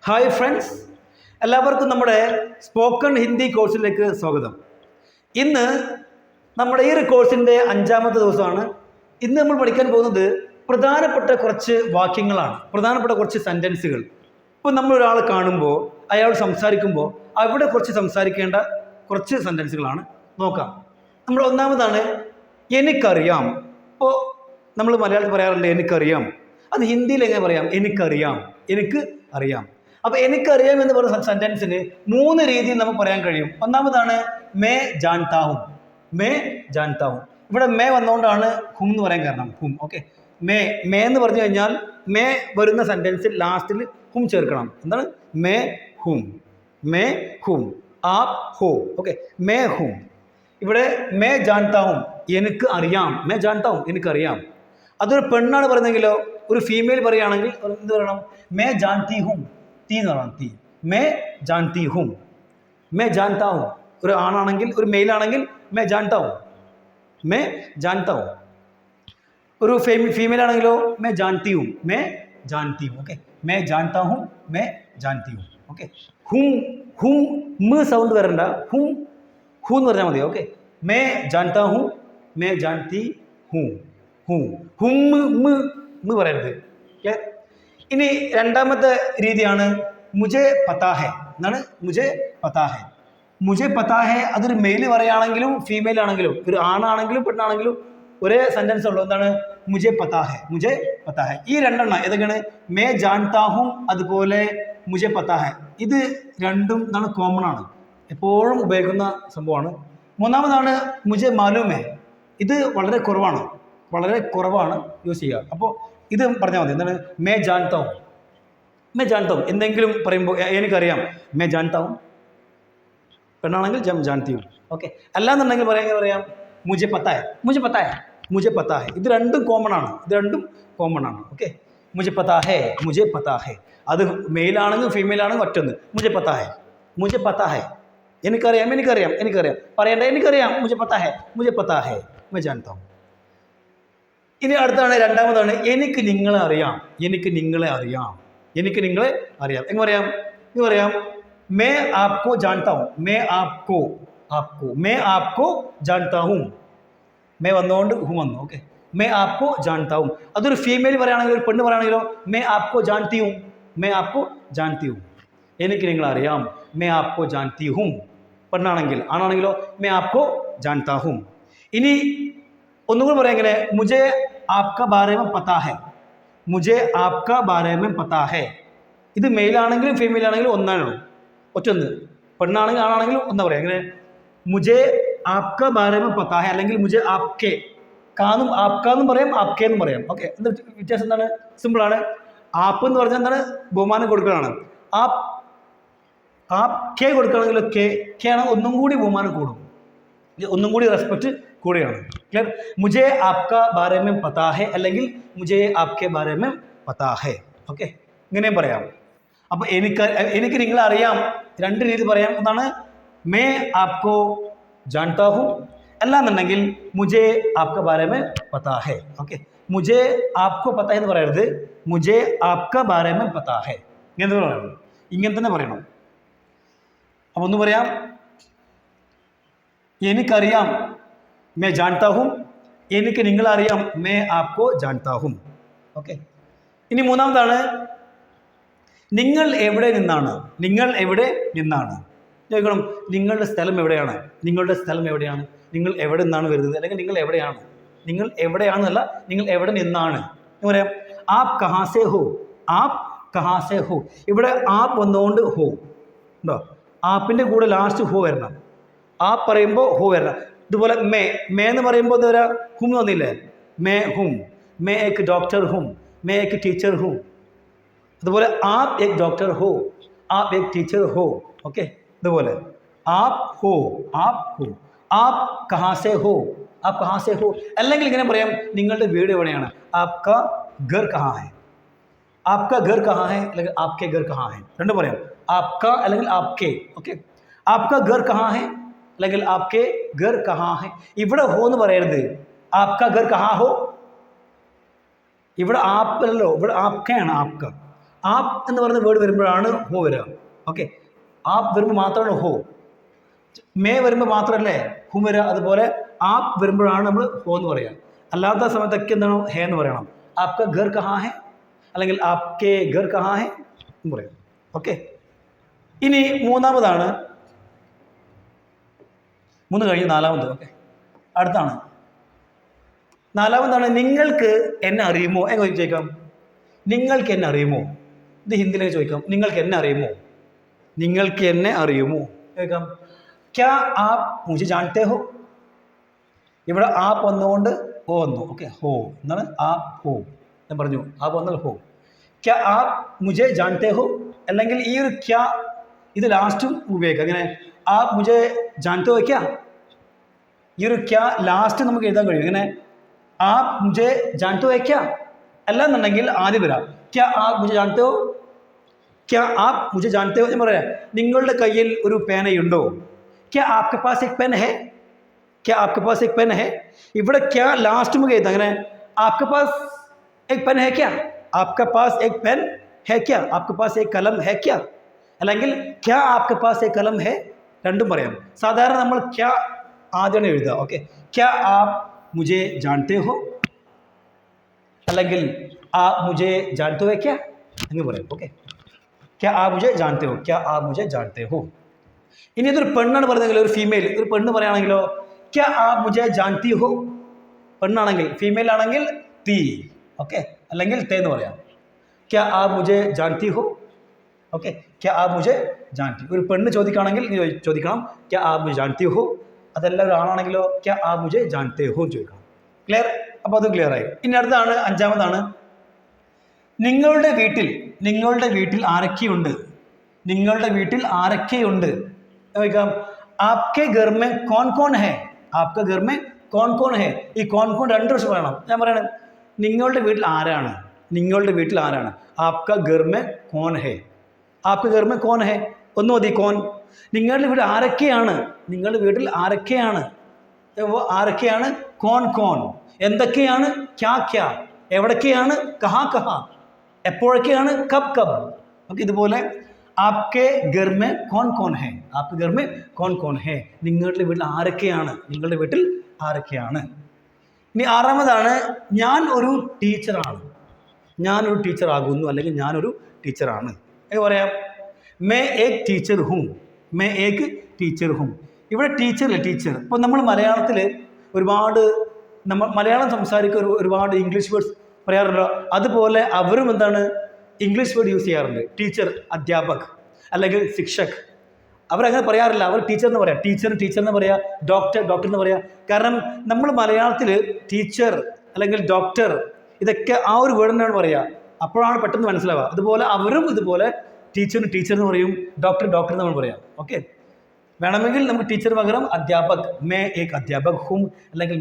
Hi friends, എല്ലാവർക്കും നമ്മുടെ spoken Hindi കോഴ്സിലേക്ക് സ്വാഗതം. ഇന്ന് നമ്മുടെ ഈ ഒരു കോഴ്സിൻ്റെ 5-ാമത്തെ ദിവസമാണ്. ഇന്ന് നമ്മൾ പഠിക്കാൻ പോകുന്നത് പ്രധാനപ്പെട്ട കുറച്ച് വാക്യങ്ങളാണ്, പ്രധാനപ്പെട്ട കുറച്ച് സെൻറ്റൻസുകൾ. ഇപ്പോൾ നമ്മളൊരാളെ കാണുമ്പോൾ, അയാൾ സംസാരിക്കുമ്പോൾ അവിടെ കുറച്ച് സംസാരിക്കേണ്ട കുറച്ച് സെൻറ്റൻസുകളാണ്. നോക്കാം. നമ്മൾ ഒന്നാമതാണ് എനിക്കറിയാം. ഇപ്പോൾ നമ്മൾ മലയാളത്തിൽ പറയാറുണ്ട് എനിക്കറിയാം. അത് ഹിന്ദിയിൽ എങ്ങനെ പറയാം? എനിക്കറിയാം, എനിക്ക് അറിയാം. അപ്പോൾ എനിക്കറിയാം എന്ന് പറയുന്ന സെൻറ്റൻസിന് 3 രീതിയിൽ നമുക്ക് പറയാൻ കഴിയും. ഒന്നാമതാണ് മേ ജാൻതാഹും. മേ ജാൻതാഹും. ഇവിടെ മേ വന്നുകൊണ്ടാണ് ഹും എന്ന് പറയാൻ കാരണം. ഹും. ഓക്കെ. മേ എന്ന് പറഞ്ഞു കഴിഞ്ഞാൽ മേ വരുന്ന സെൻറ്റൻസിൽ ലാസ്റ്റിൽ ഹും ചേർക്കണം. എന്താണ്? മേ ഹും. മേ ഹും. ആപ് ഹോ. ഓക്കെ. മേ ഹും. ഇവിടെ മേ ജാൻതാഹും, എനിക്ക് അറിയാം. മേ ജാൻതാഹും, എനിക്കറിയാം. അതൊരു പെണ്ണാണ് പറയുന്നതെങ്കിലോ, ഒരു ഫീമെയിൽ പറയുകയാണെങ്കിൽ എന്ത് പറയണം? മേ ജാൻതി ഹും. തീ എന്ന് പറയണം. തീ. മേ ജാൻതി ഹും. മേ ജാൻതാഹും. ഒരു ആണാണെങ്കിൽ, ഒരു മെയിലാണെങ്കിൽ മേ ജാൻതാഹും. മേ ജാൻതാഹും. ഒരു ഫീമെയിൽ ആണെങ്കിലോ മേ ജാൻതി ഹും. മേ ജാൻതി ഹും. ഓക്കെ. മേ ജാൻതാഹും, മേ ജാൻതി ഹും. ഓക്കെ. ഹും. ഹും മ് സൗണ്ട് വരണ്ട. ഹും ഹു എന്ന് പറഞ്ഞാൽ മതി. ഓക്കെ. മേ ജാൻതാഹും, മേ ജാൻതി ഹും. ഹും. ഹും മ് പറയരുത്. ഓക്കെ. ഇനി രണ്ടാമത്തെ രീതിയാണ് മുജെ പതാ ഹെ. എന്താണ്? മുജെ പതാ ഹെ. മുജെ പതാ ഹെ അതൊരു മെയിൽ പറയുകയാണെങ്കിലും ഫീമെയിൽ ആണെങ്കിലും, ഒരു ആണാണെങ്കിലും പെണ്ണാണെങ്കിലും ഒരേ സെൻറ്റൻസ് ഉള്ളൂ. എന്താണ്? മുജെ പതാ ഹെ. മുജെ പതാ ഹെ. ഈ രണ്ടെണ്ണം ഏതൊക്കെയാണ്? മേ ജാൻതാഹും അതുപോലെ മുജെ പതാ ഹെ. ഇത് രണ്ടും എന്താണ്? കോമൺ ആണ്, എപ്പോഴും ഉപയോഗിക്കുന്ന സംഭവമാണ്. മൂന്നാമതാണ് മുജെ മാലൂം ഹെ. ഇത് വളരെ കുറവാണ് യൂസ് ചെയ്യുക. അപ്പോൾ ഇത് പറഞ്ഞാൽ മതി. എന്താണ്? മേ ജാൻതാഹും. മേ ജാൻതാഹും എന്തെങ്കിലും പറയുമ്പോൾ എനിക്കറിയാം. മേ ജാൻതാഹും. പെണ്ണാണെങ്കിൽ ജാൻതി ഹും. ഓക്കെ. അല്ലാന്നുണ്ടെങ്കിൽ പറയാം മുജെ പതാ ഹെ. മുജെ പതാ ഹെ. മുജെ പതാ ഹെ. ഇത് രണ്ടും കോമൺ ആണ്. ഓക്കെ. മുജെ പതാ ഹെ. മുജെ പതാ ഹെ. അത് മെയിലാണെങ്കിൽ ഫീമെയിൽ ആണെങ്കിൽ ഒറ്റൊന്ന്. മുജെ പതാ ഹെ. മുജെ പതാ ഹെ. എനിക്കറിയാം. പറയണ്ട. എനിക്കറിയാം. മുജെ പതാ ഹെ. മുജെ പതാ ഹെ. മേ ജാൻതാഹും. ഇനി അടുത്താണ്, രണ്ടാമതാണ് എനിക്ക് നിങ്ങളെ അറിയാം. എനിക്ക് നിങ്ങളെ അറിയാം. എങ്ങനെ പറയാം? May Apco ജാൻതാഹും. May Apco ജാൻതാഹും. May വന്നുകൊണ്ട് ഹും വന്നു. ഓക്കെ. മേ ആപ്കോ ജാൻതാഹും. അതൊരു ഫീമെയിൽ പറയുകയാണെങ്കിലോ, ഒരു പെണ്ണ് പറയുകയാണെങ്കിലോ മേ ആപ്കോ ജാൻതി ഹും. എനിക്ക് നിങ്ങളെ അറിയാം. മേ ആപ്കോ ജാൻതി ഹും. പെണ്ണാണെങ്കിൽ. ആണാണെങ്കിലോ മേ ആപ്കോ ജാൻതാഹും. ഇനി ഒന്നുകൂടി പറയാം. എങ്ങനെ? മുജെ ആപ്കാ ബാരെ മേ പതാ ഹെ. മുജെ ആപ്കാ ബാരെ മേ പതാ ഹെ. ഇത് മെയിലാണെങ്കിലും ഫീമെയിൽ ആണെങ്കിലും ഒന്നാണ്, ഒറ്റൊന്ന്. പെണ്ണാണെങ്കിലും ആണാണെങ്കിലും ഒന്നാ പറയാം. എങ്ങനെ? മുജെ ആപ്കാ ബാരെ മേ പതാ ഹെ അല്ലെങ്കിൽ മുജെ ആപ്കെ. ആപ്കാന്നും പറയാം, ആപ്കെന്നും പറയാം. ഓക്കെ. എന്താ വ്യത്യാസം? എന്താണ്? സിമ്പിളാണ്. ആപ്പ് എന്ന് പറഞ്ഞാൽ എന്താണ്? ബഹുമാനം കൊടുക്കലാണ്. ആപ്കെ കൊടുക്കുകയാണെങ്കിലോ കെ ആണ് ഒന്നും കൂടി ബഹുമാനം കൂടും, ഒന്നും കൂടി റെസ്പെക്റ്റ് കൂടെയാണ്. ക്ലിയർ? മുജെ ആപ്കാ ബാരെ മേ പതാ ഹെ അല്ലെങ്കിൽ മുജെ ആപ്കെ ബാരെ മേ പതാ ഹെ. ഓക്കെ. ഇങ്ങനെയും പറയാം. അപ്പോൾ എനിക്ക് നിങ്ങളെ അറിയാം 2 രീതി പറയാം. ഒന്നാണ് മേ ആപ്കോ ജാൻതാ ഹും, അല്ലാന്നുണ്ടെങ്കിൽ മുജെ ആപ്കാ ബാരെ മേ പതാ ഹെ. ഓക്കെ. മുജെ ആപ്കോ പതാ എന്ന് പറയരുത്, മുജെ ആപ്കാ ബാരെ മേ പതാ ഹെ. ഇങ്ങനെ തന്നെ പറയണം. അപ്പോൾ ഒന്ന് പറയാം. എനിക്കറിയാം. മേ ജാൻതാ ഹും. എനിക്ക് നിങ്ങളെ അറിയാം. മേ ആപ്കോ ജാൻതാ ഹും. ഓക്കെ. ഇനി മൂന്നാമതാണ് നിങ്ങൾ എവിടെ നിന്നാണ്. ചോദിക്കണം, നിങ്ങളുടെ സ്ഥലം എവിടെയാണ്? നിങ്ങൾ എവിടെ നിന്നാണ് വരുന്നത്, അല്ലെങ്കിൽ നിങ്ങൾ എവിടെയാണ്? നിങ്ങൾ എവിടെയാണെന്നല്ല, നിങ്ങൾ എവിടെ നിന്നാണ് എന്ന് പറയാം. ആപ് കഹാസെ ഹോ. ഇവിടെ ആപ്പ് വന്നുകൊണ്ട് ഹോ ഉണ്ടോ? ആപ്പിൻ്റെ കൂടെ ലാസ്റ്റ് ഹോ വരണം. ആപ്പ് പറയുമ്പോൾ ഹോ വരണം. ഇതുപോലെ മേ എന്ന് പറയുമ്പോൾ എന്താ പറയുക? ഹും വന്നില്ലേ? മേ ഹും. മേ ഏക് ഡോക്ടർ ഹും. മേ ഏക് ടീച്ചർ ഹും. അതുപോലെ ആപ് ഏക് ഡോക്ടർ ഹോ, ആപ് ഏക് ടീച്ചർ ഹോ. ഓക്കെ. ഇതുപോലെ ആപ് ഹോ. ആപ് കഹാസെ ഹോ. അല്ലെങ്കിൽ ഇങ്ങനെ പറയാം, നിങ്ങളുടെ വീട് എവിടെയാണ്? ആപ്കാ ഘർ കഹാ ഹെ. അല്ലെങ്കിൽ ആപ്കെ ഘർ കഹാ ഹെ. രണ്ടും പറയാം. ആപ്കാ അല്ലെങ്കിൽ ആപ്കെ. ഓക്കെ. ആപ്കാ ഘർ കഹാ ഹെ അല്ലെങ്കിൽ ആപ്കെ ഘർ കഹാ ഹെ. ഇവിടെ ഹോ എന്ന് പറയരുത്. ആപ്കാ ഘർ കഹാ ഹോ. ഇവിടെ ആപ്പല്ലോ, ഇവിടെ ആപ്കയാണ്. ആപ്പ് എന്ന് പറയുന്ന വേർഡ് വരുമ്പോഴാണ് ഹോ വരിക. ഓക്കെ, ആപ്പ് വരുമ്പോൾ മാത്രമാണ് ഹോ. മേ വരുമ്പോൾ മാത്രമല്ലേ ഹും വരിക. അതുപോലെ ആപ്പ് വരുമ്പോഴാണ് നമ്മൾ ഹോ എന്ന് പറയുക. അല്ലാത്ത സമയത്തൊക്കെ എന്താണ് ഹേ എന്ന് പറയണം. ആപ്ക ഘർ കഹാ ഹെ അല്ലെങ്കിൽ ആപ്കെ ഘർ കഹാ ഹെ എന്ന് പറയും. ഓക്കെ, ഇനി മൂന്നാമതാണ്, മൂന്ന് കഴിഞ്ഞ് നാലാമത്. ഓക്കെ, അടുത്താണ് നാലാമതാണ് നിങ്ങൾക്ക് എന്നെ അറിയുമോ എന്ന് ചോദിക്കാം. നിങ്ങൾക്ക് എന്നെ അറിയുമോ, ഇത് ഹിന്ദിയിലേക്ക് ചോദിക്കാം. നിങ്ങൾക്ക് എന്നെ അറിയുമോ, നിങ്ങൾക്ക് എന്നെ അറിയുമോ ചോദിക്കാം. ക്യാ ആപ്പ് മുझे जानते हो. ഇവിടെ ആപ്പ് വന്നുകൊണ്ട് ഹോ വന്നു. ഓക്കെ, ഹോ എന്താണ് ആപ്പ് ഹോ. ഞാൻ പറഞ്ഞു ആപ്പ് വന്നാൽ ഹോ. ക്യാ ആപ്പ് മുझे जानते हो അല്ലെങ്കിൽ ഈ ഒരു ക്യാ ഇത് ലാസ്റ്റും ഉപയോഗിക്കാം. അങ്ങനെ ആപ്പ് മുझे जानते हो ക്യാ, ഈ ഒരു ക്യാ ലാസ്റ്റ് നമുക്ക് എഴുതാൻ കഴിയും. ഇങ്ങനെ ആപ്പ് മുझे जानते हो ക്യാ അല്ലാന്നുണ്ടെങ്കിൽ ആദ്യം വരാം ക്യാ ആപ്പ് മുझे जानते हो, ക്യാ ആപ്പ് മുझे जानते हो എന്ന് പറയാം. നിങ്ങളുടെ കയ്യിൽ ഒരു പേനയുണ്ടോ. ക്യാ ആപ്കെ പാസ് എക് പെൻ ഹെ, ക്യാ ആപ്കെ പാസ് എക് പെൻ ഹെ. ഇവിടെ ക്യാ ലാസ്റ്റ് നമുക്ക് എഴുതാം. അങ്ങനെ ആപ്കെ പാസ് എക് പെൻ ഹെ ക്യാ, ആപ്കെ പാസ് എക് പെൻ ഹെ ക്യാ, ആപ്കെ പാസ് എക് കലം ഹെ ക്യാ, അല്ലെങ്കിൽ ക്യാ ആപ്കെ പാസ് എക് കലം ഹെ, രണ്ടും പറയാം. സാധാരണ നമ്മൾ ക്യാ ആദ്യമാണ് എഴുതുക. ഓക്കെ, ക്യാ ആപ്പ് മുझे जानते हो അല്ലെങ്കിൽ ആപ്പ് മുझे जानते हो ക്യാ എന്ന് പറയാം. ഓക്കെ, ക്യാ ആപ്പ് മുझे जानते हो, ക്യാ ആപ്പ് മുझे जानते हो. ഇനി ഇതൊരു പെണ്ണാണ് പറയുന്നതെങ്കിൽ, ഒരു ഫീമെയിൽ ഒരു പെണ്ണ് പറയുകയാണെങ്കിലോ ക്യാ ആപ്പ് മുझे जानती हो. പെണ്ണാണെങ്കിൽ, ഫീമെയിൽ ആണെങ്കിൽ തീ. ഓക്കെ, അല്ലെങ്കിൽ തേ എന്ന് പറയാം. ക്യാ ആപ്പ് മുझे जानती हो. ഓക്കെ, ക്യാ ആപ്പ് മുझे जानती. ഒരു പെണ്ണ് ചോദിക്കുകയാണെങ്കിൽ ചോദിക്കണം ക്യാ ആപ്പ് മുझे जानती हो. അതല്ല ഒരു ആണാണെങ്കിലോ ക്യാ ആപ്പ് മുझे जानते हो ചോദിക്കണം. ക്ലിയർ? അപ്പോൾ അത് ക്ലിയർ ആയി. ഇനി അടുത്താണ് അഞ്ചാമതാണ്, നിങ്ങളുടെ വീട്ടിൽ ആരൊക്കെയുണ്ട്, നിങ്ങളുടെ വീട്ടിൽ ആരൊക്കെയുണ്ട് ചോദിക്കാം. ആപ്കെ ഘർ മേ കോൺ കോൺ ഹെ, ആപ്കെ ഘർ മേ കോൺ കോൺ ഹെ. ഈ കോൺ കോൺ രണ്ട് വർഷം പറയണം. ഞാൻ പറയണം നിങ്ങളുടെ വീട്ടിൽ ആരാണ്, നിങ്ങളുടെ വീട്ടിൽ ആരാണ്. ആപ്ക ഘർ മേ കോൺ ഹെ, ആപ്ക ഘർ മേ കോൺ ഹെ. ഒന്ന് മതി കോൺ. നിങ്ങളുടെ വീട്ടിൽ ആരൊക്കെയാണ്, നിങ്ങളുടെ വീട്ടിൽ ആരൊക്കെയാണ്, ആരൊക്കെയാണ് കോൺ കോൺ. എന്തൊക്കെയാണ് ക്യാ ക്യാ, എവിടൊക്കെയാണ് കഹാ കഹാ, എപ്പോഴൊക്കെയാണ് കബ് കബ്. ഓക്കെ, ഇതുപോലെ ആപ്കെ ഘർ മേ കോൺ കോൺ ഹെ, ആപ്കെ ഘർ മേ കോൺ കോൺ ഹെ. നിങ്ങളുടെ വീട്ടിൽ ആരൊക്കെയാണ്, നിങ്ങളുടെ വീട്ടിൽ ആരൊക്കെയാണ്. ഇനി ആറാമതാണ്, ഞാൻ ഒരു ടീച്ചറാണ്, ഞാനൊരു ടീച്ചറാകുന്നു അല്ലെങ്കിൽ ഞാനൊരു ടീച്ചറാണ് എന്ന് പറയാം. മേ ഏക് ടീച്ചർ ഹും, മേ ഏക് ടീച്ചർ ഹും. ഇവിടെ ടീച്ചറില്ല, ടീച്ചർ. ഇപ്പോൾ നമ്മൾ മലയാളത്തിൽ ഒരുപാട് മലയാളം സംസാരിക്കുക ഒരുപാട് ഇംഗ്ലീഷ് വേർഡ്സ് പറയാറുണ്ടല്ലോ. അതുപോലെ അവരും എന്താണ് ഇംഗ്ലീഷ് വേർഡ് യൂസ് ചെയ്യാറുണ്ട്. ടീച്ചർ, അധ്യാപക് അല്ലെങ്കിൽ ശിക്ഷക്, അവരങ്ങനെ പറയാറില്ല. അവർ ടീച്ചർ എന്ന് പറയാം, ടീച്ചർ എന്ന് പറയാം, ഡോക്ടർ എന്ന് പറയാം. കാരണം നമ്മൾ മലയാളത്തിൽ ടീച്ചർ അല്ലെങ്കിൽ ഡോക്ടർ ഇതൊക്കെ ആ ഒരു വേർഡ് തന്നെയാണ് പറയുക. അപ്പോഴാണ് പെട്ടെന്ന് മനസ്സിലാവുക. അതുപോലെ അവരും ഇതുപോലെ ടീച്ചർ എന്ന് പറയും, ഡോക്ടർ എന്ന് നമ്മൾ പറയാം. ഓക്കെ, വേണമെങ്കിൽ നമുക്ക് ടീച്ചർ പകരം അധ്യാപക്, മേ ഏക് അധ്യാപക് ഹും അല്ലെങ്കിൽ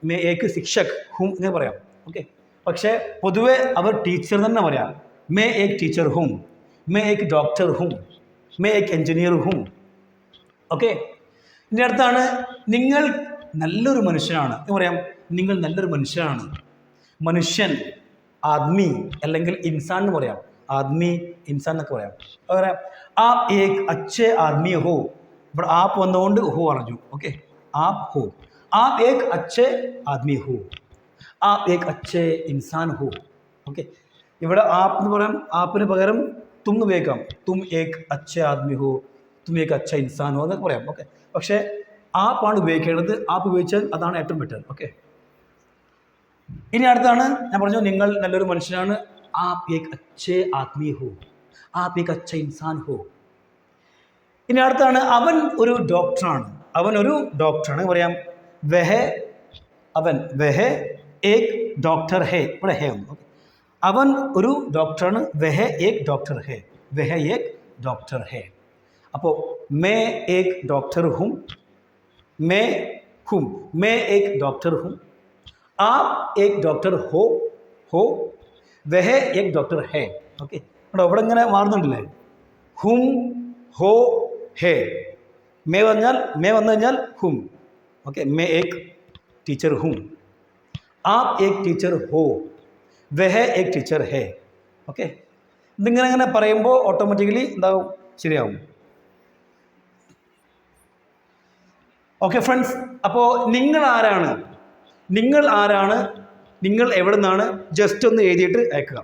മേ ഏക് ശിക്ഷക് ഹും എന്ന് പറയാം. ഓക്കെ, പക്ഷേ പൊതുവെ അവർ ടീച്ചർ തന്നെ പറയാം. മേ ഏക് ടീച്ചർ ഹും, മേ ഏക് ഡോക്ടർ ഹും, മേ ഏക് എഞ്ചിനീയർ ഹും. ഓക്കെ, ഇനി അടുത്താണ്, നിങ്ങൾ നല്ലൊരു മനുഷ്യനാണ് എന്ന് പറയാം. നിങ്ങൾ നല്ലൊരു മനുഷ്യനാണ്. മനുഷ്യൻ, ആദ്മി അല്ലെങ്കിൽ ഇൻസാൻ എന്ന് പറയാം. ആദ്മി, ഇൻസാൻ എന്നൊക്കെ പറയാം. പറയാം ആപ്പ് ഏക് അച്ഛേ ആദ്മി ഹോ. ഇവിടെ ആപ്പ് വന്നുകൊണ്ട് ഹോ അറിഞ്ഞു. ഓക്കെ, ആപ്പ് ഹോ, ആപ്പ് ഏക് അച്ഛേ ആദ്മി ഹോ, ആപ്പ് ഏക് അച്ഛേ ഇൻസാൻ ഹോ. ഓക്കെ, ഇവിടെ ആപ്പ് എന്ന് പറയാം, ആപ്പിന് പകരം തും ഉപയോഗിക്കാം. തും ഏക് അച്ഛേ ആദ്മി ഹോ, തും ഏക് അച്ഛ ഇൻസാൻ ഹോ എന്നൊക്കെ പറയാം. ഓക്കെ, പക്ഷേ ആപ്പാണ് ഉപയോഗിക്കേണ്ടത്. ആപ്പ് ഉപയോഗിച്ചാൽ അതാണ് ഏറ്റവും ബെറ്റർ. ഓക്കെ, ഇനി അടുത്താണ്, ഞാൻ പറഞ്ഞു നിങ്ങൾ നല്ലൊരു മനുഷ്യനാണ്. ആപ്പ് ഏക് അച്ഛേ ആദ്മി ഹോ, ആപ്പ് ഏക് അച്ഛ ഇൻസാൻ ഹോ. ഇനി അടുത്താണ്, അവൻ ഒരു ഡോക്ടറാണ് പറയാം. വഹ ഏക് ഡോക്ടർ ഹേ. ഇവിടെ ഹേ ഒന്ന്. ഓക്കെ, അവൻ ഒരു ഡോക്ടറാണ്. വഹ ഏക് ഡോക്ടർ ഹേ. അപ്പോൾ മേ ഏക് ഡോക്ടർ ഹും, മേ ഏക് ഡോക്ടർ ഹും, ആപ്പ് ഏക് ഡോക്ടർ ഹോ, വഹ ഏക് ഡോക്ടർ ഹേ. ഓക്കെ, അവിടെ ഇങ്ങനെ മാറുന്നുണ്ടല്ലേ. ഹും, ഹോ, ഹേ. മേ വന്നു കഴിഞ്ഞാൽ ഹും. ഓക്കെ, മേ ഏക് ടീച്ചർ ഹും, ആപ്പ് ഏക് ടീച്ചർ ഹോ, വഹ ഏക് ടീച്ചർ ഹേ. ഓക്കെ, ഇതിങ്ങനെ പറയുമ്പോൾ ഓട്ടോമാറ്റിക്കലി എന്താവും, ശരിയാവും. ഓക്കെ ഫ്രണ്ട്സ്, അപ്പോൾ നിങ്ങൾ ആരാണ്, നിങ്ങൾ എവിടെ നിന്നാണ് ജസ്റ്റ് ഒന്ന് എഴുതിയിട്ട് അയക്കുക.